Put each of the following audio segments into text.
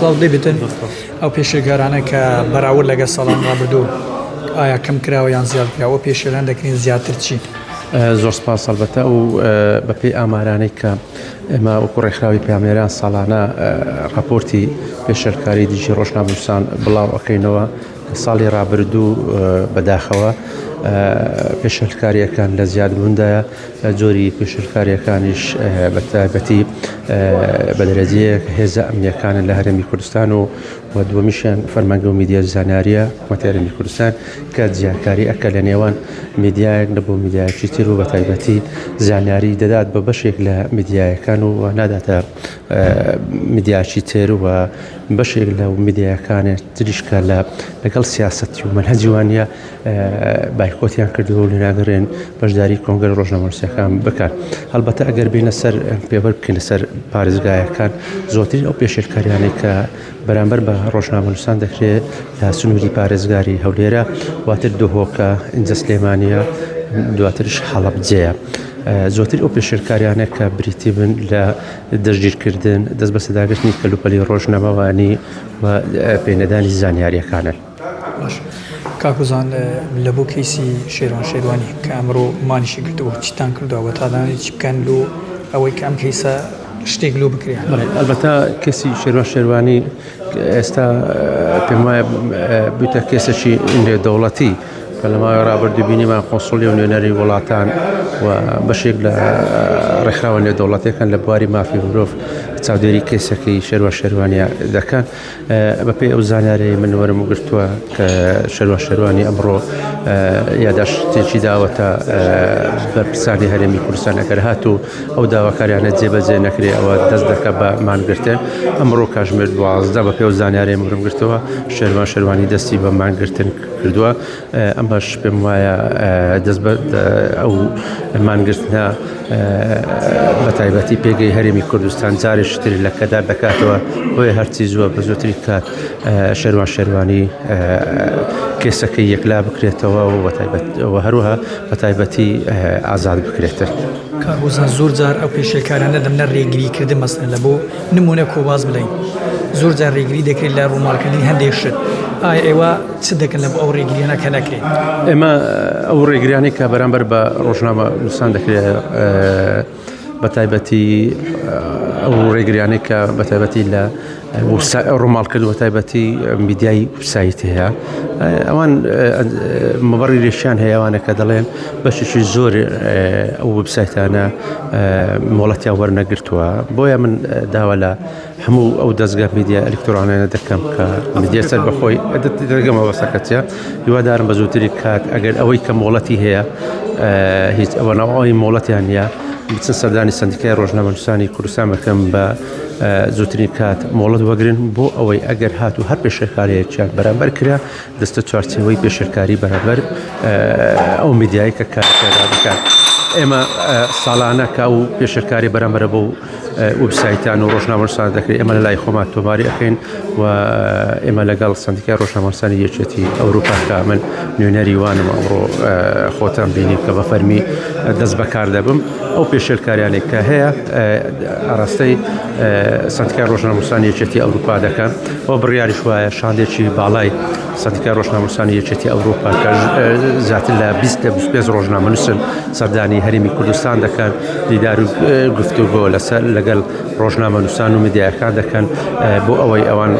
سڵاو دەبێتن ئەو پێشێگارانە کە بەراورد لەگە ساڵان ڕابردوو ئایا کەم کراوە یان زیاد کراوە پێشێران دەکرێن زیاتر چی؟ زۆر سپاس هەڵبەتە و بەپێی ئامارانەی کە ئێمە وەکو ڕێکخراوی پامێران ساڵانە راپۆرتی پێشێرکاری دیجی ڕۆژنامەنووسان بڵاو ئەەکەینەوە ساڵی ڕابردوو بەداخەوە پێشێرکاریەکان لە زیادبووندایە جۆری پێشێرکاریەکانیش بە تایبەتی بە دەرەجەیەک هێزە ئەمنیەکانن لە هەرێمی کوردستان و دووەمیشیان فەرمانگە و میدیە زانیاریە حکومەتی هەرێمی کوردستان کە جیاکاری ئەکە لە نێوان میدیایەک لەبوو میدیایەکی تر و بە تایبەتی زانیاری دەدات بە بەشێک لە میدیایەکان و ناداتە میدیاکی تر و بەشێک لە میدیایەکانێت تریشکە لەگەڵ سیاسەتی و مەنهەجی وانە بایکۆتیان کردووە و لێناگەڕێن بەشداری کۆنگرە ڕۆژنامەنووسیەکان بکات. هەڵبەتە ئەگەر بینە سەر پێوە بکەینە سەر پارێزگایەکان زۆرترین ئەو پێشێرکاریانەی کە بەرامبەر بە ڕۆژنامەنووسان دەکرێت لە سنووری پارێزگاری هەولێرە واتر دۆهۆکە ئینجە سلێمانیە دواترش حەڵەبجەیە. زۆرتر ئەو پێشێرکاریانە کە بریتی بن لە دەستگیرکردن دەست بە سەداگرتنی کەلوپەلی ڕۆژنامەوانی و پێنەدانی زانیاریەکانن. کاکوزان لە بۆ کەیسی شێروان شێروانی کە ئەمڕۆ مانیشی کردەوە چیتان کردەوە تادانێت چی بکەن لۆ ئەوەی کە ئەم کەیسە شتێک لۆ بکرێن؟ ئەلبەتە کەسی شێروان شێروانی ئێستا پێم وایە بوویتە کێسێکی نێودەوڵەتی کە لە ماوەی ڕابردوو بینیمان قۆنسڵی و نوێنەری وڵاتان و بەشێک لە ڕێکخراوە نێودەوڵەتیەکان لە بواری مافی مرۆڤ چاودێری کێسەکەی شێروان شێروانیە دەکەن. بەپێی ئەو زانیارەی من وەرم گرتووە کە شێروان شێروانی ئەمڕۆ یاداشتێکی داوەتە بەرپرسانی هەرێمی کوردستان ئەگەر هاتوو ئەو داواکاریانە جێبەجێ نەکرێ ئەوە دەست دەکە بە مانگرتن. ئەمڕۆ کاتژمێر 12 بەپێی ئەو زانیارەی وەرم گرتووە شێروان شێروانی دەستی بە مانگرتن کردووە. ئەمەش پێم وایە دەست بە ئەو مانگرتنە بە تایبەتی پێگەی هەرێمی کوردستان جارێشتر لە کەدا دەکاتەوە بۆیە هەرچی زووە بە زۆتری کات شێروان شێروانی کێسەکەی یەکلا بکرێتەوە و هەروەها بە تایبەتی ئازاد بکرێتە. کاکوزان زۆر جار ئەو پێشێرکارانە دەمنە ڕێگریکردن مەسەڵەن لە بۆ نمونە کۆباز بڵین زۆر جار ڕێگری دەکرێت لە ڕووماڵکردنی هەندێک شت. ئایا ئێوە چ دەکەن لە ئەو ڕێگریانە کە نەکرێت؟ ئێمە ئەو ڕێگریانی کە بەرامبەر بە ڕۆژنامەنووسان دەکرێت بە تایبەتی ئەو ڕێگریانەی کە بە تایبەتی لە ڕووماڵکرد و تایبەتی میدیای وبسایت هەیە ئەوان مەبەڕی ڕێشیان هەیەوانە کە دەڵێن بەشێکی زۆر ئەو وبسایتانە مۆڵەتیان وەرنەگرتووە. بۆیە من داوا لە هەموو ئەو دەستگا میدیا ئەلکترۆنیانە دەکەم کە میدیا سەر بەخۆی دەرگەمە بەسەکەتە هیوادارم بە زووتری کات ئەگەر ئەوەی کە مۆڵەتی هەیە هیچ ئەوەنەوەی مۆڵەتیان نیە بچن سەردانی سندیکای ڕۆژنامەنووسانی کوردستان بکەم بە زووترین کات مۆڵەت وەگرن بۆ ئەوەی ئەگەر هاتوو هەر پێشێرکاریەکیان بەرامبەر کرا دەستە چوارچێوەی پێشێرکاری بەرامبەر ئەو میدیایی کە کارەکەدا بکات. ئێمە ساڵانە کە ئەو پێشێرکاری بەرامبەر بۆ وبسایتان و ڕۆژنامەنووسان دەکرێت ئێمە لە لای خۆمان تۆماری ئەەکەین و ئێمە لەگەڵ سندیکای ڕۆژنامەنووسانی یەکێتی ئەوروپا کە من نوێنەری وانم ئەمڕۆ خۆتان بینی کە بە فەرمی دەست بەکار دەبم ئەو پێشێرکاریانێک کە هەیە ئاراستەی سندیکای ڕۆژنامەنووسانی یەکێتی ئەوروپا دەکەن بۆ بڕیاریش وایە شاندێکی باڵای سندیکای ڕۆژنامەنووسانی یەکێتی ئەوروپا کە زیاتر لە 25 ڕۆژنامەنووسن سەردانی هەرێمی کوردستان دەکەن دیدار و گفتوگۆ لەسەر لەگەڵ ڕۆژنامەنووسان و میدیاکان دەکەن بۆ ئەوەی ئەوان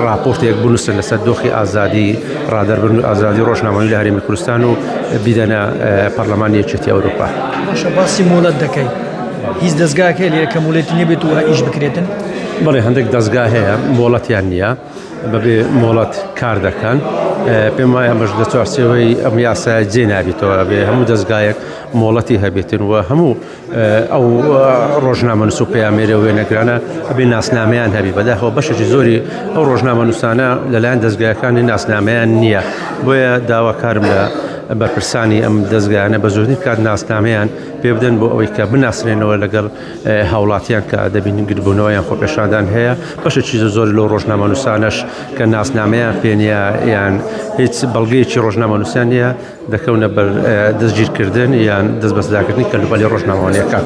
راپۆرتێک بنووسن لەسەر دۆخی ئازادی ڕادەربرن و ئازادی ڕۆژنامەنووسی لە هەرێمی کوردستان و بیدەنە پەرلەمانی یەکێتی ئەوروپا. باشە باسی مۆڵەت دەکەی هیچ دەستگاکە لێرە کە مۆڵەتی نەبێت و ئیش بکرێتن؟ بەڵێ هەندێک دەستگا هەیە مۆڵەتیان نییە بەبێ مۆڵەت کار دەکەن. پێم وایە ئەمەش لە چوارچێوەی ئەم یاسایە جێ نابێتەوە بێ هەموو دەستگایەک مۆڵەتی هەبێتن و هەموو ئەو ڕۆژنامەنووس و پەیامێرە وێنەگرانە ئەبێ ناسنامەیان هەبی بەداخەوە بەشێکی زۆری ئەو ڕۆژنامەنووسانە لەلایەن دەستگایەکانی ناسنامەیان نییە. بۆیە داواکارم لە بەرپرسانی ئەم دەستگایانە بە زۆرنی کات ناسنامەیان پێ بدەن بۆ ئەوەی کە بناسرێنەوە لەگەڵ هاوڵاتیان کە دەبین گربوونەوەیان خۆپێشاندان هەیە. بەشێکی زۆر لەو ڕۆژنامەنووسانەش کە ناسنامەیان پێنیە یان هیچ بەڵگەیەکی ڕۆژنامەنووسیان نیە دەکەونە بەر دەستگیرکردن یان دەست بەسەداکردنی کەلوپەلی ڕۆژنامەوانیەکان.